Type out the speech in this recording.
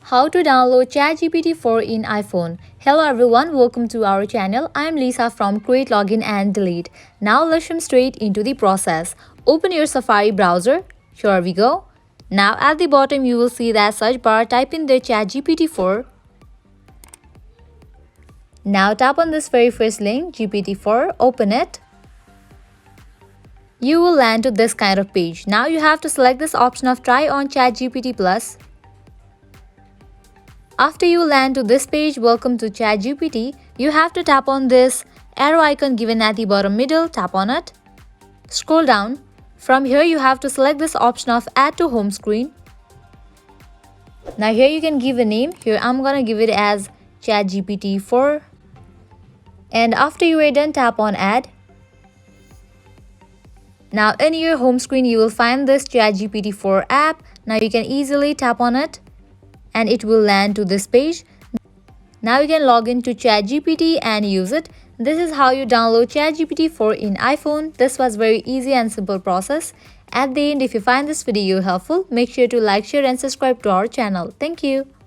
How to download ChatGPT 4 in iPhone. Hello everyone, welcome to our channel. I am Lisa from Create Login and Delete. Now let's jump straight into the process. Open your Safari browser. Here we go. Now at the bottom you will see that search bar. Type in the ChatGPT 4. Now tap on this very first link, GPT-4. Open it. You will land to this kind of page. Now you have to select this option of Try on ChatGPT Plus. After you land to this page, welcome to ChatGPT, you have to tap on this arrow icon given at the bottom middle, tap on it. Scroll down. From here you have to select this option of Add to Home Screen. Now here you can give a name. Here I'm gonna give it as ChatGPT 4. And after you are done, tap on Add. Now in your home screen you will find this ChatGPT 4 app. Now you can easily tap on it and it will land to this page. Now you can log into ChatGPT and use it. This is how you download ChatGPT 4 in iPhone. This was very easy and simple process. At the end, if you find this video helpful, make sure to like, share and subscribe to our channel. Thank you.